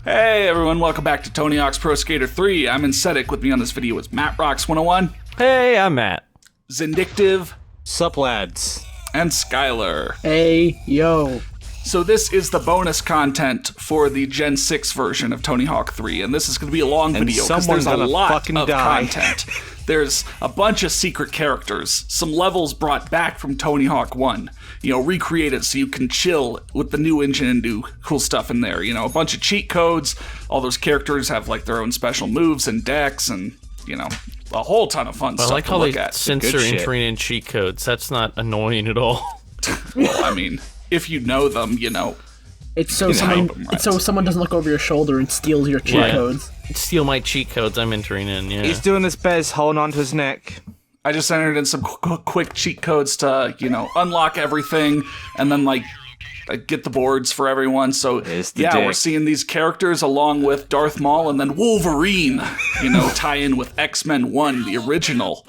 Hey everyone, welcome back to Tony Hawk's Pro Skater 3. I'm Incetic. With me on this video is Matt Rocks 101. Hey, I'm Matt. Zindictive. Sup, lads? And Skylar. Hey, yo. So this is the bonus content for the Gen 6 version of Tony Hawk 3, and this is going to be a long video because there's a lot of content. There's a bunch of secret characters, some levels brought back from Tony Hawk 1, recreated so you can chill with the new engine and do cool stuff in there. A bunch of cheat codes. All those characters have like their own special moves and decks and, a whole ton of fun stuff to look at. I like how they censor entering in cheat codes. That's not annoying at all. Well, I mean, if you know them, It's so someone doesn't look over your shoulder and steals your cheat codes. Steal my cheat codes I'm entering in, yeah. He's doing his best, holding onto his neck. I just entered in some quick cheat codes to, unlock everything and then, get the boards for everyone. So, we're seeing these characters along with Darth Maul and then Wolverine, tie in with X-Men 1, the original.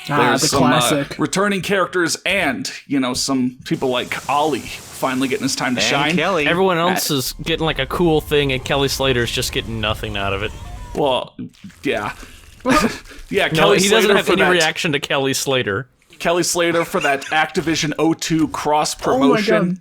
There's some classic. Returning characters and, some people like Ollie finally getting his time to shine. Kelly. Everyone else is getting a cool thing and Kelly Slater's just getting nothing out of it. Well, yeah. Yeah, No, he doesn't have any reaction to Kelly Slater. Kelly Slater for that Activision O2 cross promotion.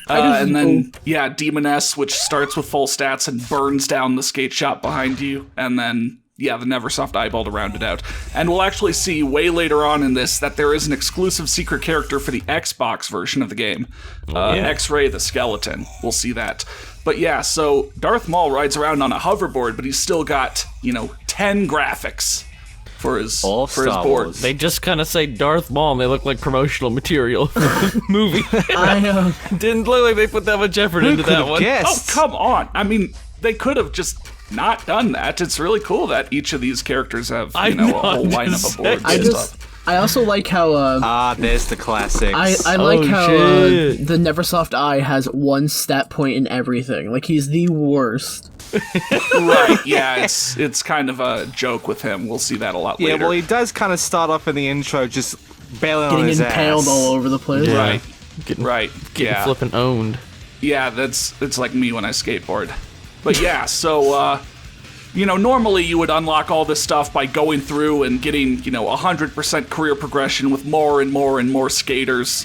Oh my God. And then, Demoness, which starts with full stats and burns down the skate shop behind you. And then, the Neversoft eyeball to round it out. And we'll actually see way later on in this that there is an exclusive secret character for the Xbox version of the game. X-Ray the Skeleton. We'll see that. But so Darth Maul rides around on a hoverboard, but he's still got, 10 graphics for his board. They just kind of say Darth Maul and they look like promotional material for the movie. Didn't look like they put that much effort into that one. Oh, come on. I mean, they could have just not done that. It's really cool that each of these characters have, a whole lineup of boards. I also like how, there's the classics. I like how the Neversoft Eye has one stat point in everything. Like, he's the worst. Right, yeah, it's kind of a joke with him. We'll see that a lot later. Yeah, well, he does kind of start off in the intro just bailing on his ass. Getting impaled all over the place. Yeah. Right. Getting flipping owned. Yeah, it's like me when I skateboard. But so, normally you would unlock all this stuff by going through and getting, 100% career progression with more and more and more skaters.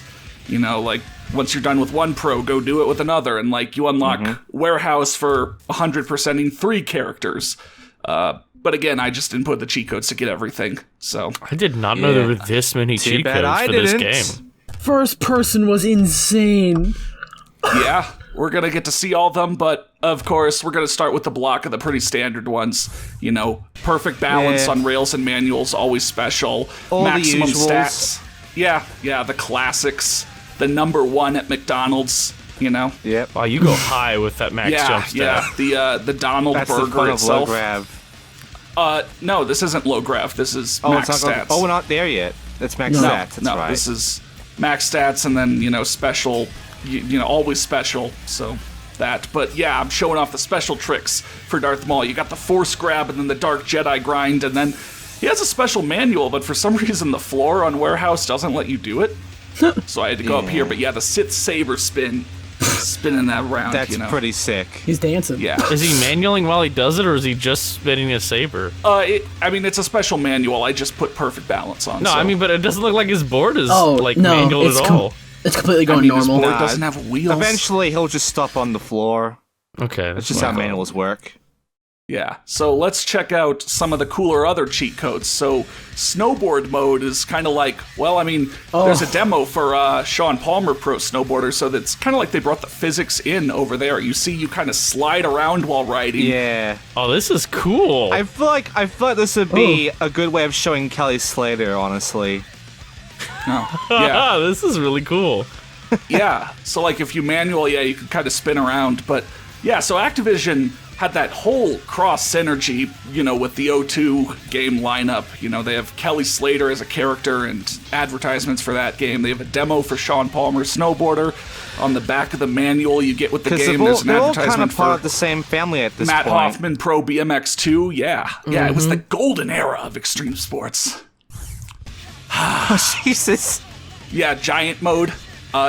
Once you're done with one pro, go do it with another. And, you unlock Warehouse for 100%ing 3 characters. But again, I just input the cheat codes to get everything, so. I did not know there were this many cheat codes for this game. First person was insane. Yeah, we're going to get to see all of them, but of course, we're going to start with the block of the pretty standard ones. Perfect balance on rails and manuals, always special. All maximum the stats. Yeah, the classics. The number 1 at McDonald's, Yep. Wow, you go high with that max jump stat. Yeah, the Donald That's burger the fun itself. Of low grav. No, this isn't low grav. This is max stats. We're not there yet. That's max stats. That's right. This is max stats and then, special, always special, so that. But I'm showing off the special tricks for Darth Maul. You got the Force grab and then the Dark Jedi grind, and then he has a special manual, but for some reason the floor on Warehouse doesn't let you do it. So I had to go up here, but the Sith Saber spinning that around. That's pretty sick. He's dancing. Yeah. Is he manualing while he does it, or is he just spinning a saber? It's a special manual. I just put perfect balance on. No, but it doesn't look like his board is manual at all. It's completely going normal. His board doesn't have wheels. Eventually, he'll just stop on the floor. Okay, that's just how manuals work. Yeah, so let's check out some of the cooler other cheat codes. So snowboard mode is kind of like, there's a demo for Sean Palmer Pro Snowboarder, so that's kind of like they brought the physics in over there. You see, you kind of slide around while riding. Yeah. Oh, this is cool. I feel like this would be a good way of showing Kelly Slater, honestly. Oh, yeah. This is really cool. Yeah, so if you manual, you can kind of spin around, but so Activision had that whole cross synergy, with the O2 game lineup. They have Kelly Slater as a character and advertisements for that game. They have a demo for Sean Palmer Snowboarder. On the back of the manual you get with the game, there's an advertisement kind of part for of the same family at this Matt point. Hoffman Pro BMX2. Yeah, it was the golden era of extreme sports. Oh, Jesus. Yeah, giant mode.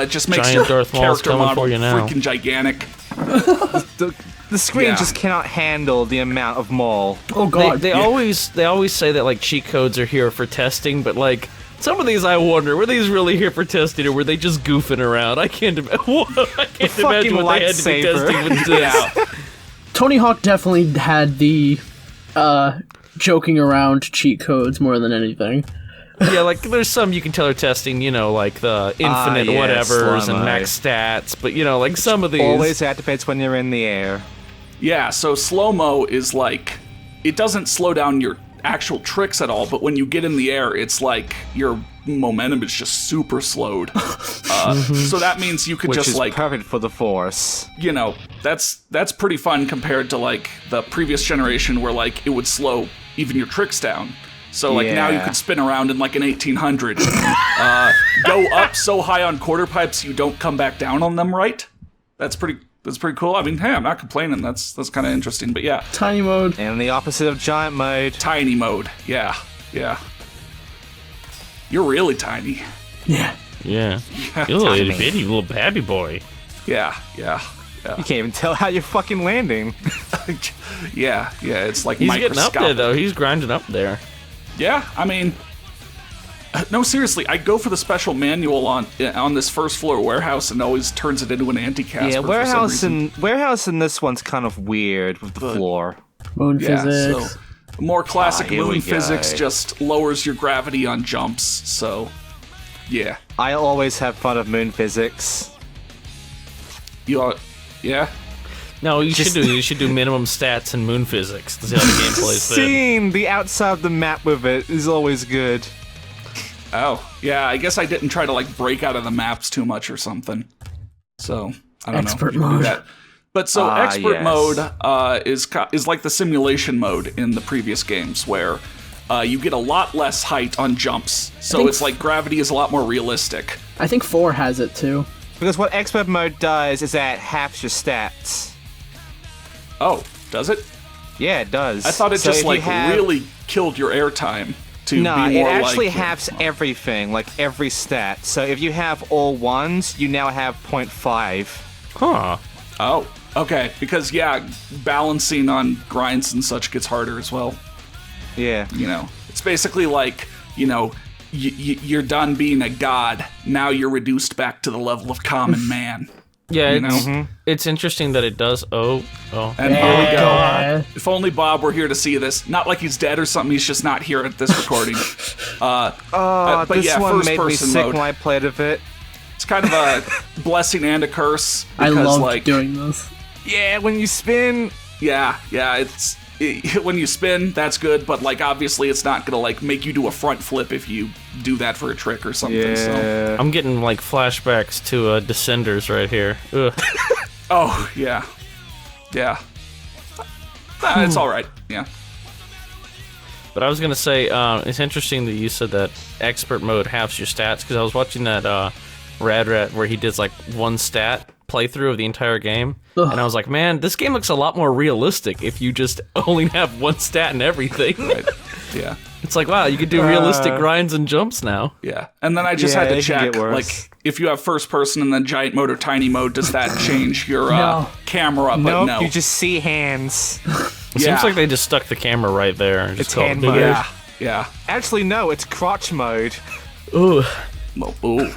Just makes Giant your Darth Maul's character coming model for you now. freaking gigantic. The screen just cannot handle the amount of mall. Oh god. They always say that like cheat codes are here for testing, but like some of these I wonder, were these really here for testing or were they just goofing around? I can't imagine what they had to be testing with this. Tony Hawk definitely had the joking around cheat codes more than anything. Yeah, like there's some you can tell are testing, you know, like the infinite whatevers and max stats, but you know, like some of these always activates when you're in the air. Yeah, so slow-mo is like, it doesn't slow down your actual tricks at all, but when you get in the air, it's like your momentum is just super slowed. So that means you could Which just is like perfect for the Force. You know, that's pretty fun compared to like the previous generation where like it would slow even your tricks down. So like now you could spin around in like an 1800. Go up so high on quarter pipes you don't come back down on them, right? That's pretty cool. I mean, hey, I'm not complaining. That's kind of interesting, but yeah. Tiny mode. And the opposite of giant mode. Tiny mode. Yeah. You're really tiny. Yeah. You're a little itty bitty little babby boy. Yeah. You can't even tell how you're fucking landing. Yeah, it's like he's getting up there, though. He's grinding up there. Yeah, I mean, no, seriously, I go for the special manual on this first floor warehouse and always turns it into an anti-Casper. Yeah, warehouse in this one's kind of weird with the floor. Moon physics. So more classic moon physics go. just lowers your gravity on jumps. So, yeah. I always have fun of moon physics. Yeah. No, you should do minimum stats and moon physics to see how the game plays. Seeing the outside of the map with it is always good. Oh, yeah, I guess I didn't try to like break out of the maps too much or something. So, I don't know. Expert mode. That. But so expert mode is like the simulation mode in the previous games where you get a lot less height on jumps. So it's like gravity is a lot more realistic. I think 4 has it too. Because what expert mode does is that it halves your stats. Oh, does it? Yeah, it does. I thought it just like really killed your airtime to be more it actually like, halves everything, like every stat. So if you have all ones, you now have 0.5. Huh. Oh, okay. Because balancing on grinds and such gets harder as well. Yeah. You know, it's basically like, you know, you're done being a god. Now you're reduced back to the level of common man. Yeah, it's interesting that it does. Oh. And here we go. If only Bob were here to see this. Not like he's dead or something, he's just not here at this recording. But this yeah, one first made me person sick mode. when I played of it. It's kind of a blessing and a curse. I Because, love doing this. Yeah, when you spin. Yeah, when you spin, that's good, but like obviously it's not gonna like make you do a front flip if you do that for a trick or something. Yeah. So. I'm getting like flashbacks to Descenders right here. Ugh. Oh yeah. It's all right. Yeah. But I was gonna say, it's interesting that you said that expert mode halves your stats because I was watching that Rad Rat where he did like one stat playthrough of the entire game, and I was like, man, this game looks a lot more realistic if you just only have one stat and everything. Right. Yeah. It's like, wow, you can do realistic grinds and jumps now. Yeah. And then I just had to check, like, if you have first person and then giant mode or tiny mode, does that change your camera? But Nope, no. you just see hands. It seems like they just stuck the camera right there. And just It's hand mode. Yeah. Actually, no, it's crotch mode. Ooh. Well, ooh.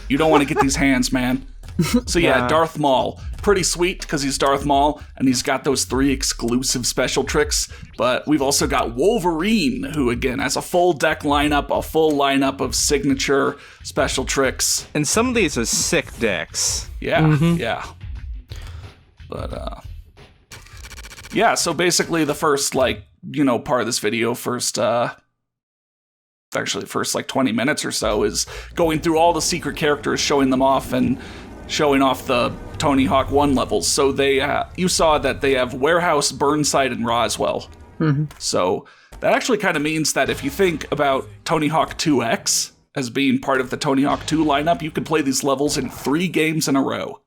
You don't want to get these hands, man. So yeah, Darth Maul. Pretty sweet because he's Darth Maul and he's got those 3 exclusive special tricks. But we've also got Wolverine, who again has a full deck lineup, a full lineup of signature special tricks. And some of these are sick decks. Yeah, yeah. But yeah, so basically the first part of this video, first like 20 minutes or so is going through all the secret characters, showing them off and showing off the Tony Hawk 1 levels. So you saw that they have Warehouse, Burnside, and Roswell. So that actually kind of means that if you think about Tony Hawk 2X as being part of the Tony Hawk 2 lineup, you can play these levels in 3 games in a row.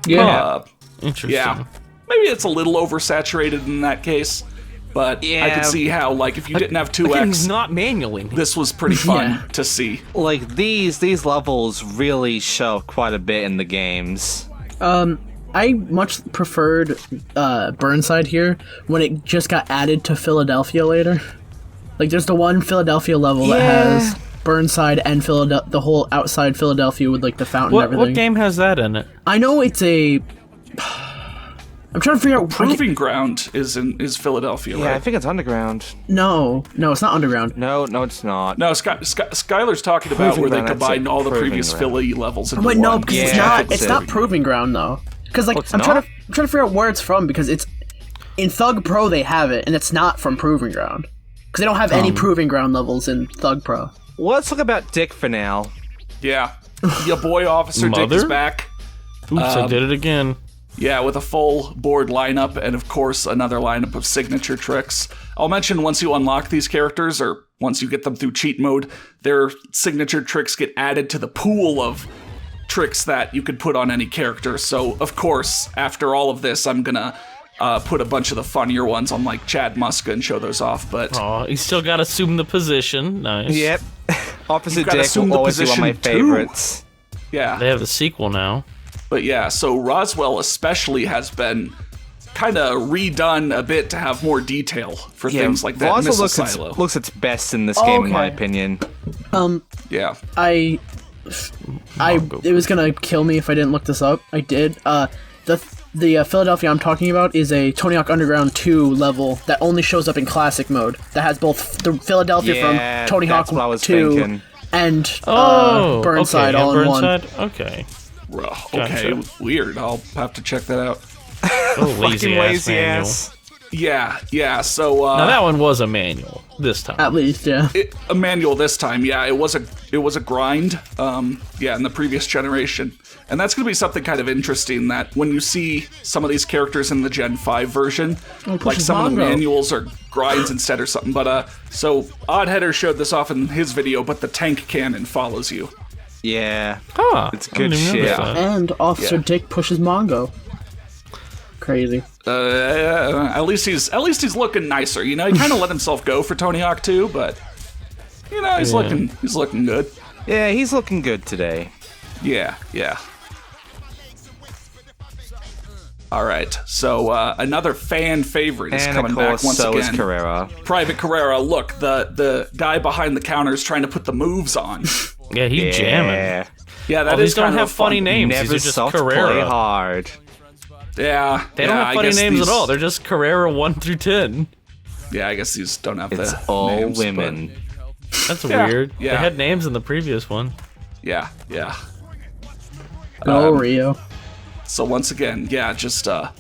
Yeah. Interesting. Yeah. Maybe it's a little oversaturated in that case. But I could see how, like, if you didn't have 2X, not manually. this was pretty fun to see. Like, these levels really show quite a bit in the games. I much preferred Burnside here when it just got added to Philadelphia later. Like, there's the one Philadelphia level that has Burnside and the whole outside Philadelphia with like the fountain and everything. What game has that in it? I know it's a. I'm trying to figure out. Proving Ground is Philadelphia, right? Yeah, I think it's Underground. No, it's not Underground. No, it's not. No, Skylar's talking about where they combine all the previous Philly levels into one. No, because it's not Proving Ground though. Because like I'm trying to figure out where it's from because it's in Thug Pro they have it and it's not from Proving Ground because they don't have any Proving Ground levels in Thug Pro. Well, let's talk about Dick for now. Yeah, your boy Officer Dick is back. Oops, I did it again. Yeah, with a full board lineup and, of course, another lineup of signature tricks. I'll mention once you unlock these characters, or once you get them through cheat mode, their signature tricks get added to the pool of tricks that you could put on any character. So, of course, after all of this, I'm gonna put a bunch of the funnier ones on, like, Chad Muska and show those off, but... Oh, you still gotta assume the position. Nice. Yep. Officer Dick will always be one of my favorites. Yeah. They have the sequel now. But yeah, so Roswell especially has been kind of redone a bit to have more detail for things like that. Roswell looks its best in this game, in my opinion. Yeah. It was gonna kill me if I didn't look this up. I did. The Philadelphia I'm talking about is a Tony Hawk Underground 2 level that only shows up in classic mode. That has both the Philadelphia from Tony Hawk 2 and Burnside all in one. Okay. Okay, weird. I'll have to check that out. Oh, lazy ass. Yeah. So now that one was a manual this time. At least, yeah. A manual this time. Yeah, it was a grind. In the previous generation, and that's going to be something kind of interesting. That when you see some of these characters in the Gen 5 version, like some of the manuals are grinds instead or something. But so Oddheader showed this off in his video, but the tank cannon follows you. Yeah. It's good shit. shit. And Officer Dick pushes Mongo. Crazy. At least he's looking nicer. You know, he kind of let himself go for Tony Hawk 2, but you know, he's looking good. Yeah, he's looking good today. Yeah. All right, so another fan favorite is coming back once again. Is Carrera. Private Carrera. Look, the guy behind the counter is trying to put the moves on. Yeah, he's jamming. Yeah, that these don't have funny names. Neversoft these are just Carrera. Play hard. Yeah, they don't have funny names at all. They're just Carrera 1 through 10. Yeah, I guess these don't have it's the all names, women. That's weird. Yeah. They had names in the previous one. Yeah. Rio. So once again, just going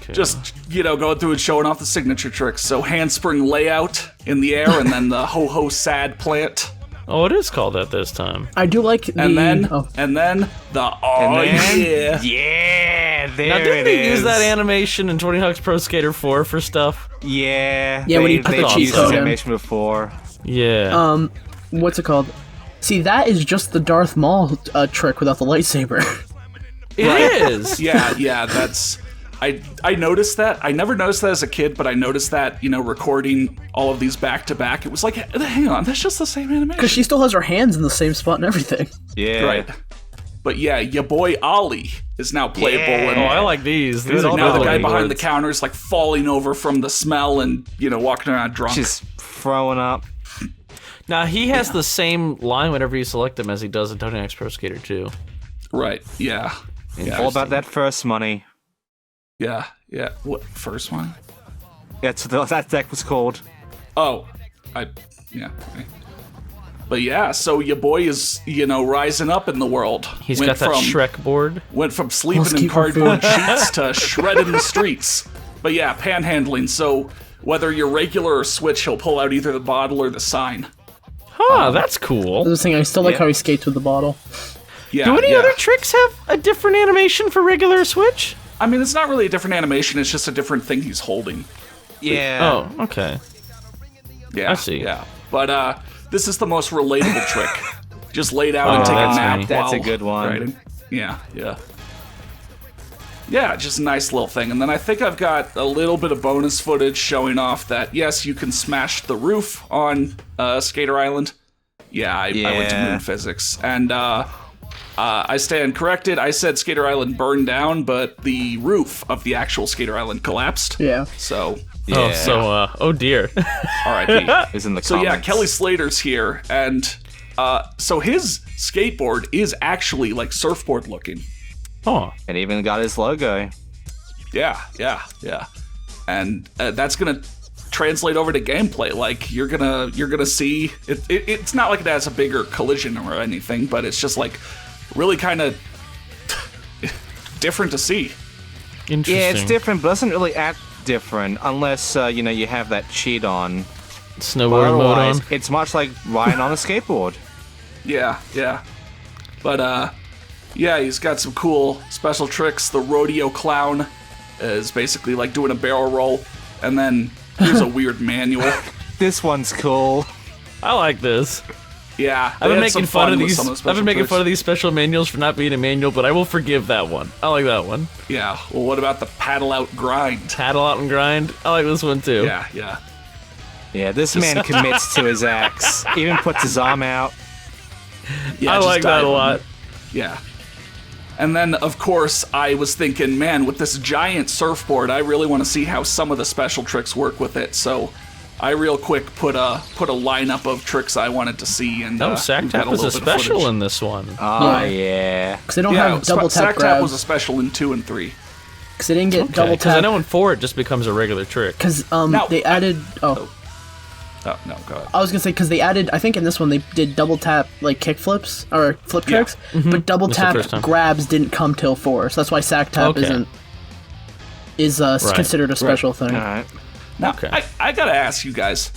through and showing off the signature tricks. So handspring layout in the air, and then the ho-ho sad plant. Oh, it is called that this time. I do like the... And then yeah. Yeah, there now, didn't it they is. use that animation in Tony Hawk's Pro Skater 4 for stuff? Yeah, when you put the cheat code in. animation before. Yeah. What's it called? See, that is just the Darth Maul trick without the lightsaber. It is. Yeah, that's... I noticed that. I never noticed that as a kid, but I noticed that, recording all of these back to back, it was like, hang on, that's just the same animation. Because she still has her hands in the same spot and everything. Yeah. Right. But yeah, your boy Ollie is now playable. Yeah. And I like these. These are now the guy good behind words. the counter is like falling over from the smell and, walking around drunk. Just throwing up. Now, he has the same line whenever you select him as he does in Tony Hawk's Pro Skater 2. Right, yeah. All about that first money. Yeah. What, first one? Yeah, so that deck was called. Oh, yeah. But yeah, so your boy is, rising up in the world. He's got that Shrek board. Went from sleeping in cardboard sheets to shredding the streets. But yeah, panhandling. So whether you're regular or Switch, he'll pull out either the bottle or the sign. Huh, that's cool. This thing, I still like how he skates with the bottle. Yeah. Do any other tricks have a different animation for regular Switch? I mean, it's not really a different animation. It's just a different thing he's holding. Yeah. Oh, okay. Yeah. I see. Yeah. But this is the most relatable trick. Just laid out and take a nap. That's a while good one. Riding. Yeah. Yeah, just a nice little thing. And then I think I've got a little bit of bonus footage showing off that, yes, you can smash the roof on Skater Island. Yeah, I went to Moon Physics. And I stand corrected. I said Skater Island burned down, but the roof of the actual Skater Island collapsed. Yeah. So. Yeah. Oh dear. R.I.P. Is in the comments. So yeah, Kelly Slater's here, and so his skateboard is actually like surfboard looking. Huh. It even got his logo. Yeah. And that's gonna translate over to gameplay. Like you're gonna see it. It's not like it has a bigger collision or anything, but it's just like really kind of different to see. Interesting. Yeah, it's different, but it doesn't really act different unless you have that cheat on. Snowboard mode on. It's much like riding on a skateboard. Yeah. But yeah, he's got some cool special tricks. The rodeo clown is basically like doing a barrel roll, and then here's a weird manual. This one's cool. I like this. Yeah, I've been making fun of these. I've been making fun of these special manuals for not being a manual, but I will forgive that one. I like that one. Yeah. Well, what about the paddle out grind? Paddle out and grind. I like this one too. Yeah. Yeah, this man commits to his acts. Even puts his arm out. Yeah, I like that a lot. Yeah. And then, of course, I was thinking, man, with this giant surfboard, I really want to see how some of the special tricks work with it. So I real quick put a lineup of tricks I wanted to see. And Sack Tap was a special in this one. Oh, yeah. Because they don't have double tap Sack grabs. Tap was a special in 2 and 3. Because they didn't get double tap. Because I know in 4 it just becomes a regular trick. Because they added... Oh, no, go ahead. I was gonna say, because they added, I think in this one they did double tap, like, kick flips, or flip tricks, but double tap grabs didn't come till 4, so that's why sack tap is considered a special thing. All right. Now, I gotta ask you guys,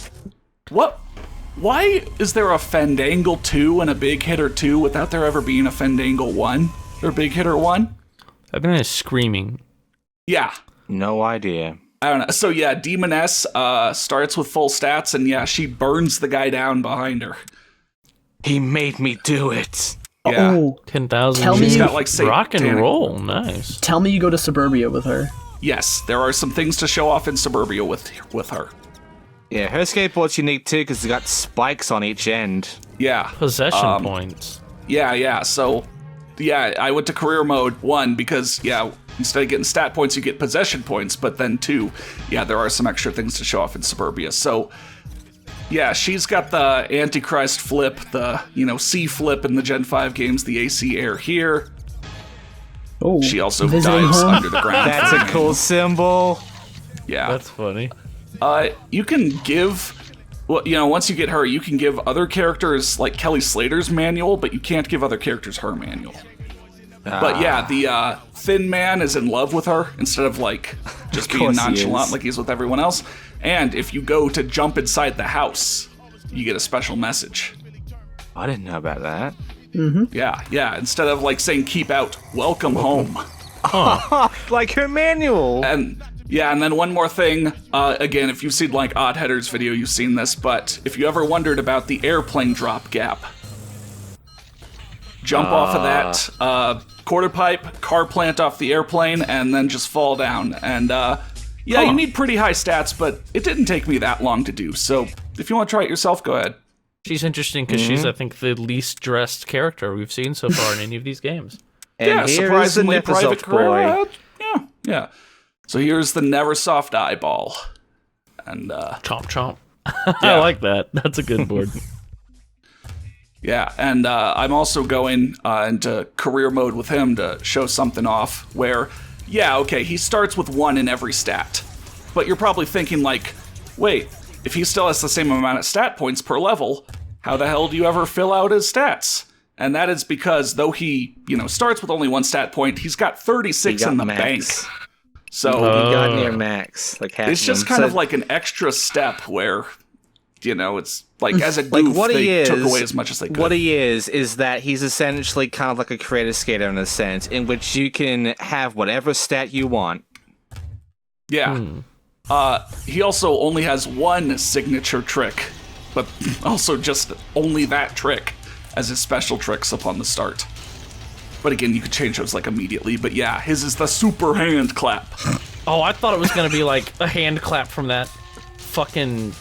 why is there a Fandangle 2 and a Big Hitter 2 without there ever being a Fandangle 1 or Big Hitter 1? I've been screaming. Yeah. No idea. I don't know. So yeah, Demoness starts with full stats, and yeah, she burns the guy down behind her. He made me do it. Yeah. Oh, 10,000. Tell me She's you- got like rock and roll. Nice. tell me you go to Suburbia with her. Yes, there are some things to show off in Suburbia with her. Yeah, her skateboard's unique too because it's got spikes on each end. Yeah. Possession points. Yeah. So, yeah, I went to career mode 1 because, yeah, instead of getting stat points, you get possession points. But then 2, yeah, there are some extra things to show off in Suburbia. So, yeah, she's got the Antichrist flip, the, C flip in the Gen 5 games, the AC air here. Oh, She also visiting dives home? under the ground. That's a cool symbol. Yeah. That's funny. You can give... Well, once you get her, you can give other characters, like Kelly Slater's manual, but you can't give other characters her manual. But yeah, the Thin Man is in love with her instead of like just being nonchalant like he's with everyone else. And if you go to jump inside the house, you get a special message. I didn't know about that. Yeah. Instead of like saying keep out, welcome home. Like her manual. And yeah, and then one more thing. Again, if you've seen like Odd Header's video, you've seen this. But if you ever wondered about the airplane drop gap, jump off of that quarter pipe, car plant off the airplane, and then just fall down. And you need pretty high stats, but it didn't take me that long to do. So if you want to try it yourself, go ahead. She's interesting because she's, I think, the least dressed character we've seen so far in any of these games. And here's surprisingly the private Neversoft career. boy. Yeah. So here's the Neversoft eyeball. And Chomp chomp. I like that. That's a good board. yeah, and I'm also going into career mode with him to show something off where, he starts with 1 in every stat. But you're probably thinking like, wait, if he still has the same amount of stat points per level, how the hell do you ever fill out his stats? And that is because though he, starts with only 1 stat point, he's got 36 in the bank. So He got near max. Like half it's just kind of like an extra step where, it's like as a goof, they took away as much as they could. What he is that he's essentially kind of like a creative skater in a sense, in which you can have whatever stat you want. Yeah. He also only has 1 signature trick, but also just only that trick as his special tricks upon the start. But again, you could change those like immediately. But yeah, his is the super hand clap. Oh, I thought it was gonna be like a hand clap from that fucking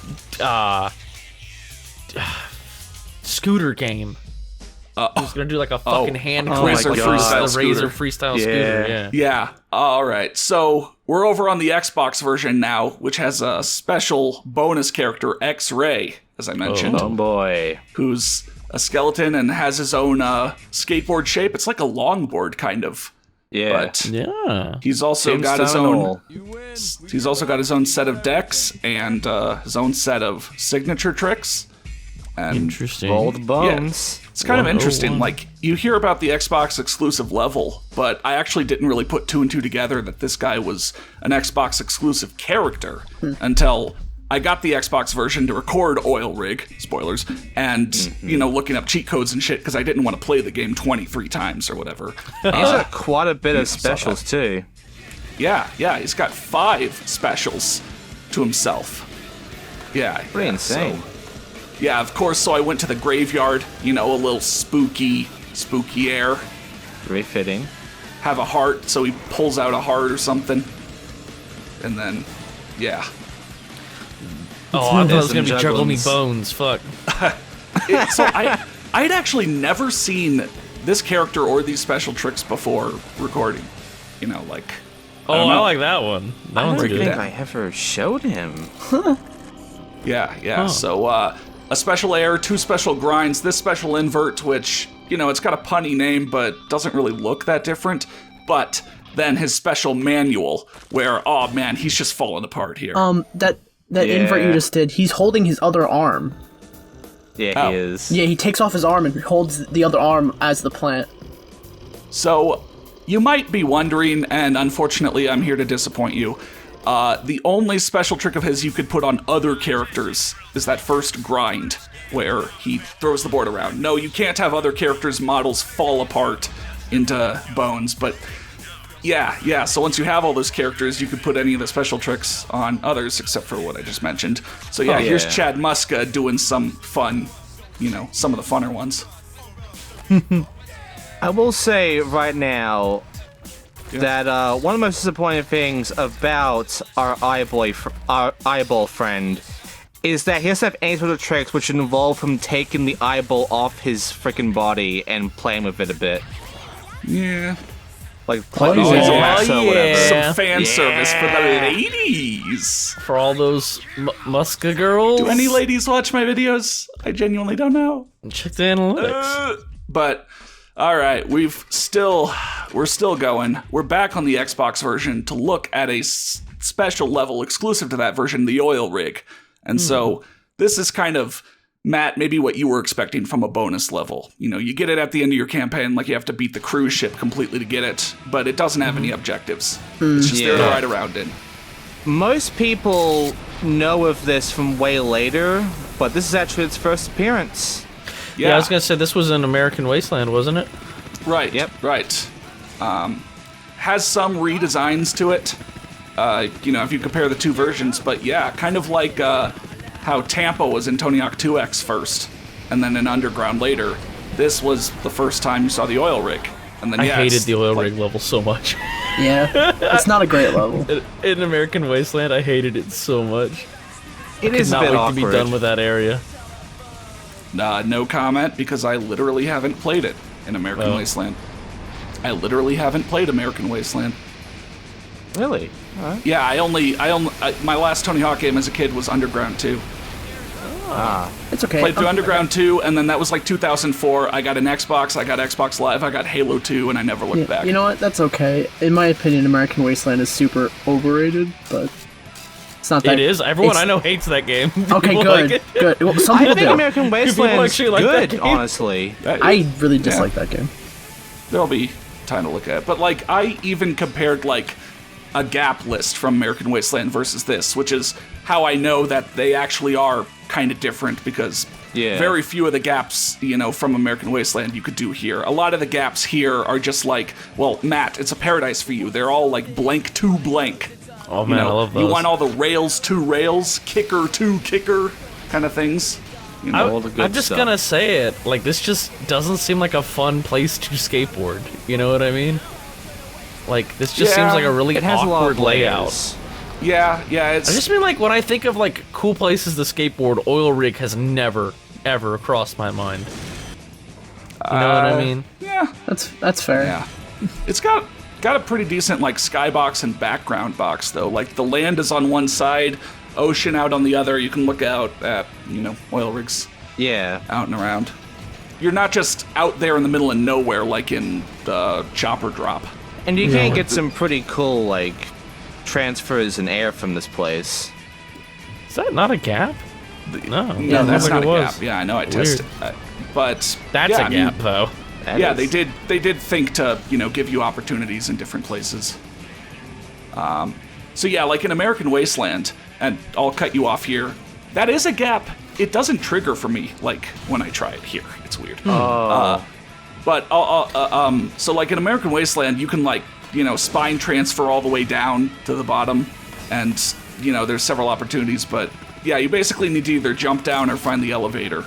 scooter game. He's gonna do like a fucking hand Razor freestyle scooter. Razor freestyle scooter. Yeah. All right. So we're over on the Xbox version now, which has a special bonus character, X-Ray, as I mentioned. Oh boy. Who's a skeleton and has his own skateboard shape. It's like a longboard, kind of. Yeah. But he's also got his own. He's also got his own set of decks and his own set of signature tricks. And interesting. Roll the bones. Yeah, it's kind of interesting. Like, you hear about the Xbox exclusive level, but I actually didn't really put two and two together that this guy was an Xbox exclusive character until I got the Xbox version to record Oil Rig, spoilers, and, looking up cheat codes and shit because I didn't want to play the game 23 times or whatever. He's got quite a bit of specials, too. Yeah, he's got 5 specials to himself. Yeah. Pretty insane. Yeah, of course, so I went to the graveyard, a little spooky air. Very fitting. Have a heart, so he pulls out a heart or something. And then, yeah. Oh, I thought it was going to be Juggle Me Bones, fuck. So I'd actually never seen this character or these special tricks before recording. I like that one. That one's good. I don't think I ever showed him. Yeah. Huh. So, a special air, 2 special grinds, this special invert, which, it's got a punny name, but doesn't really look that different. But then his special manual, where, oh man, he's just falling apart here. That invert you just did, he's holding his other arm. Yeah, he is. Yeah, he takes off his arm and holds the other arm as the plant. So, you might be wondering, and unfortunately I'm here to disappoint you, the only special trick of his you could put on other characters is that first grind, where he throws the board around. No, you can't have other characters' models fall apart into bones, but yeah, so once you have all those characters, you could put any of the special tricks on others, except for what I just mentioned. So here's Chad Muska doing some fun, some of the funner ones. I will say right now that one of the most disappointing things about our eyeball friend is that he doesn't have any sort of tricks which involve him taking the eyeball off his freaking body and playing with it a bit. Yeah. Like playing with his ass or whatever. Some fan service for the ladies. For all those Muska girls. Do any ladies watch my videos? I genuinely don't know. Check the analytics. But all right, we're still going. We're back on the Xbox version to look at a special level exclusive to that version, the Oil Rig. And so this is kind of, Matt, maybe what you were expecting from a bonus level. You get it at the end of your campaign, like you have to beat the cruise ship completely to get it, but it doesn't have any objectives. It's just there to ride around in. Most people know of this from way later, but this is actually its first appearance. Yeah, I was going to say, this was in American Wasteland, wasn't it? Right, right. Has some redesigns to it, if you compare the 2 versions, but yeah, kind of like how Tampa was in Tony Hawk 2X first, and then in Underground later. This was the first time you saw the Oil Rig. And then, I hated the Oil Rig level so much. Yeah, it's not a great level. In American Wasteland, I hated it so much. It is a bit awkward. I could not wait to be done with that area. No comment, because I literally haven't played it in American Wasteland. I literally haven't played American Wasteland. Really? Right. Yeah, my last Tony Hawk game as a kid was Underground 2. It's okay. Played through Underground 2, and then that was like 2004. I got an Xbox, I got Xbox Live, I got Halo 2, and I never looked back. You know what? That's okay. In my opinion, American Wasteland is super overrated, but it's not that. It is. Everyone I know hates that game. Okay, good. Like it. Good. Well, some people I think do. American Wasteland is good, honestly. I really dislike that game. There'll be time to look at it. But, I even compared, a gap list from American Wasteland versus this, which is how I know that they actually are kind of different, because very few of the gaps, from American Wasteland you could do here. A lot of the gaps here are just Matt, it's a paradise for you. They're all blank to blank. Oh man, I love those. You want all the rails to rails, kicker to kicker kind of things. All the good I'm just stuff. gonna say it. This just doesn't seem like a fun place to skateboard. You know what I mean? This just seems like a really awkward layout. Yeah, it's... I just mean, when I think of, cool places to skateboard, Oil Rig has never, ever crossed my mind. You know what I mean? Yeah, That's fair. yeah. It's got a pretty decent like skybox and background box though. Like the land is on one side, ocean out on the other. You can look out at oil rigs. Yeah. Out and around. You're not just out there in the middle of nowhere like in the chopper drop. And you can get some pretty cool like transfers in air from this place. Is that not a gap? No, that's not a was. gap. Yeah, I know. I tested, but that's a gap though. They did think to give you opportunities in different places. So yeah, like in American Wasteland, and I'll cut you off here. That is a gap. It doesn't trigger for me like when I try it here. It's weird. But so like in American Wasteland, you can like spine transfer all the way down to the bottom, and there's several opportunities. But yeah, you basically need to either jump down or find the elevator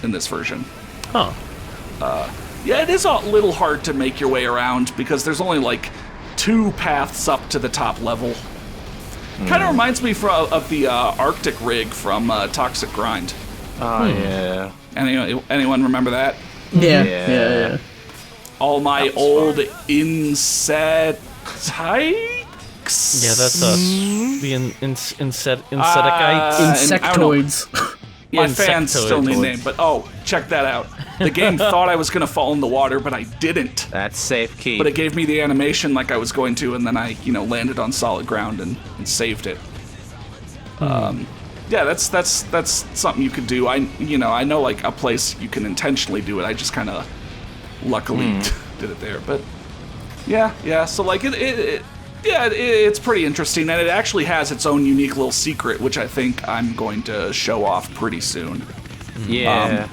in this version. Huh. Yeah, it is a little hard to make your way around because there's only like 2 paths up to the top level. Kind of reminds me of the Arctic rig from Toxic Grind. Oh, yeah. Anyone remember that? Yeah. All my old insectites? Yeah, that's us. The insectiites. Insectoids. My fans still need a name, but check that out. The game thought I was going to fall in the water, but I didn't. That's safe key. But it gave me the animation like I was going to, and then I, landed on solid ground and saved it. Yeah, that's something you could do. I know like a place you can intentionally do it. I just kind of luckily did it there. But yeah. So like it's pretty interesting, and it actually has its own unique little secret, which I think I'm going to show off pretty soon. Yeah.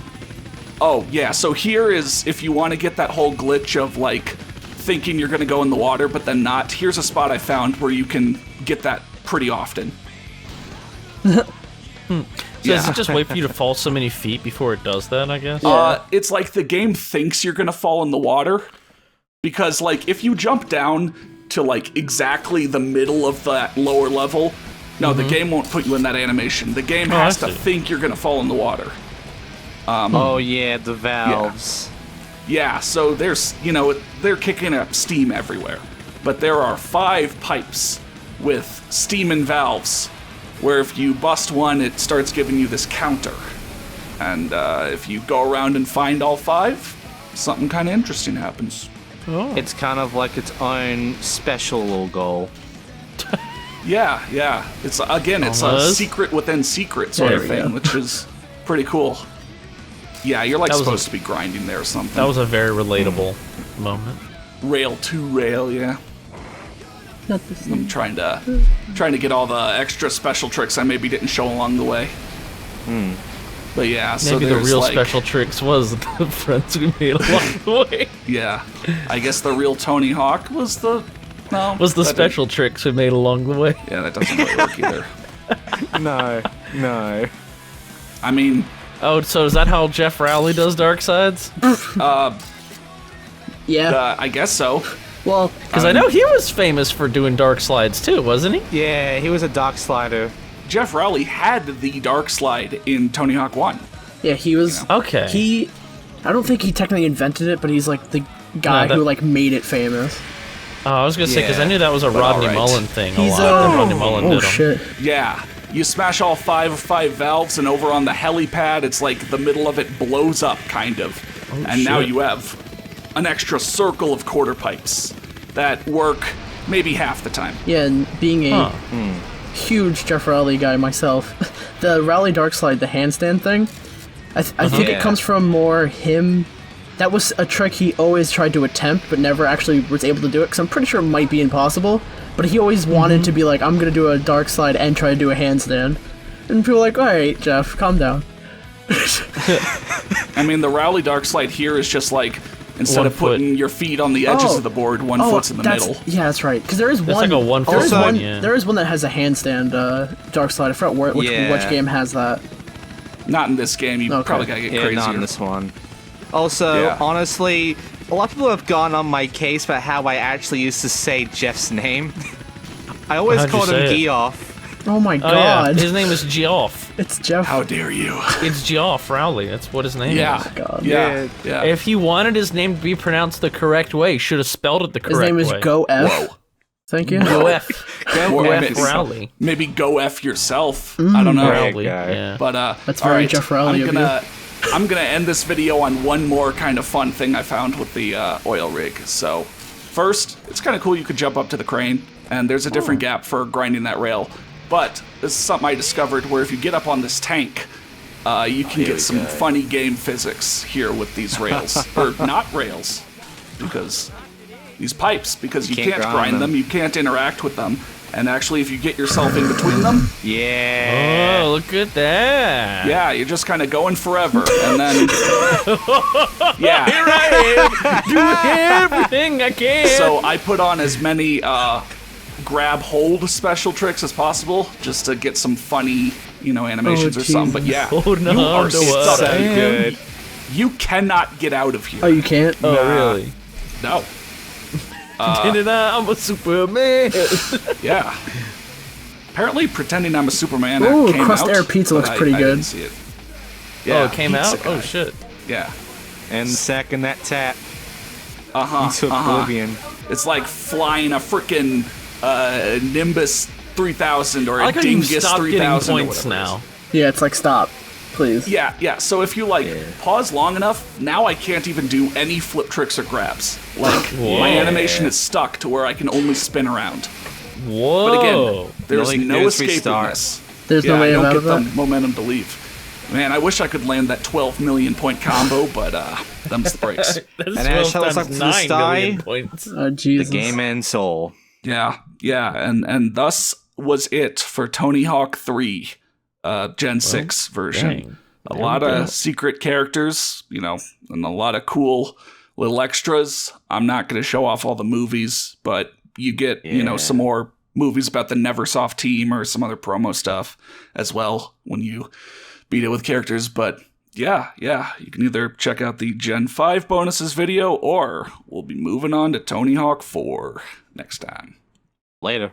So here is, if you want to get that whole glitch of like thinking you're going to go in the water but then not, here's a spot I found where you can get that pretty often. So does it just wait for you to fall so many feet before it does that, I guess? It's like the game thinks you're going to fall in the water, because like if you jump down to like exactly the middle of that lower level, the game won't put you in that animation. The game has to think you're going to fall in the water. The valves. Yeah, so there's, they're kicking up steam everywhere. But there are 5 pipes with steam and valves, where if you bust one, it starts giving you this counter. And if you go around and find all 5, something kind of interesting happens. Oh. It's kind of like its own special little goal. Yeah. It's a secret within secret sort of thing, which is pretty cool. Yeah, you're like supposed to be grinding there or something. That was a very relatable moment. Rail to rail, yeah. I'm trying to get all the extra special tricks I maybe didn't show along the way. But yeah, so maybe the real special tricks was the friends we made along the way. Yeah, I guess the real Tony Hawk was the special tricks we made along the way. Yeah, that doesn't really work either. No. I mean. Oh, so is that how Jeff Rowley does Dark Sides? Yeah. I guess so. Well, because I know he was famous for doing Dark Slides too, wasn't he? Yeah, he was a Dark Slider. Jeff Rowley had the Dark Slide in Tony Hawk 1. Yeah, he was. Okay. I don't think he technically invented it, but he's like the guy who like made it famous. Oh, I was gonna say, because I knew that was a Rodney Mullen thing. He's Rodney Mullen did shit. Yeah. You smash all 5 valves, and over on the helipad, it's like the middle of it blows up, kind of. Now you have an extra circle of quarter pipes that work maybe half the time. Yeah, and being a huge Jeff Rowley guy myself, the Rowley Dark Slide, the handstand thing, I think it comes from more him. That was a trick he always tried to attempt, but never actually was able to do it, because I'm pretty sure it might be impossible. But he always wanted to be like, I'm gonna do a Dark Slide and try to do a handstand. And people are like, alright, Jeff, calm down. I mean, the Rowley Dark Slide here is just like, instead of putting your feet on the edges of the board, one foot's in the middle. Yeah, that's right. Because there is one. Like a 1 foot one. There is one that has a handstand Dark Slide. I forgot which game has that. Not in this game. You probably gotta get crazier. Not in this one. Also, honestly, a lot of people have gone on my case about how I actually used to say Jeff's name. I always called him Geoff. Oh my Oh, yeah. god. His name is Geoff. It's Jeff. How dare you? It's Geoff Rowley. That's what his name Yeah. is. God. Yeah. Yeah. If he wanted his name to be pronounced the correct way, he should have spelled it the correct way. His name is Go F. Whoa. Thank you. Go F. Go Or F maybe- Rowley. Maybe go F yourself. I don't know. Rowley. guy. Yeah. But That's all very right, Jeff Rowley of I'm gonna end this video on one more kind of fun thing I found with the oil rig. So, first, it's kind of cool you could jump up to the crane, and there's a different gap for grinding that rail. But this is something I discovered where if you get up on this tank, you can get some funny game physics here with these rails, or not rails, because these pipes, because you can't grind them, you can't interact with them. And actually, if you get yourself in between them, Yeah. Oh, look at that. yeah, you're just kind of going forever. And then, yeah. Here I am, doing everything I can. So I put on as many grab hold special tricks as possible, just to get some funny, animations or something. But yeah, Holding you on are to what stuck. I am. Good. You cannot get out of here. Oh, you can't? Oh, really? No. I'm a Superman. Yeah. Apparently, pretending I'm a Superman Ooh, came crust out, air pizza but looks pretty I good. didn't see it. Oh, Yeah, it came pizza out? guy. Oh, shit. Yeah. And second that tap Uh-huh. into oblivion. It's like flying a freaking Nimbus 3000 or I a like how you Dingus stop getting 3000 or points whatever it is. now. Yeah, it's like, stop. Please. Yeah. So if you pause long enough, now I can't even do any flip tricks or grabs. Like my animation is stuck to where I can only spin around. Whoa. But again, there's only no news escaping restart. this. There's no I way don't out get of the that. momentum to leave. Man, I wish I could land that 12 million point combo, but them's the breaks. That's And as 12 shuttles up times to the 9 sky, million points. Oh, The Jesus. game ends soul. Yeah, and thus was it for Tony Hawk 3, Gen 6 version. Dang. A There lot we go. of secret characters, and a lot of cool little extras. I'm not going to show off all the movies, but you get, some more movies about the Neversoft team or some other promo stuff as well when you beat it with characters. But yeah, you can either check out the Gen 5 bonuses video, or we'll be moving on to Tony Hawk 4 next time. Later.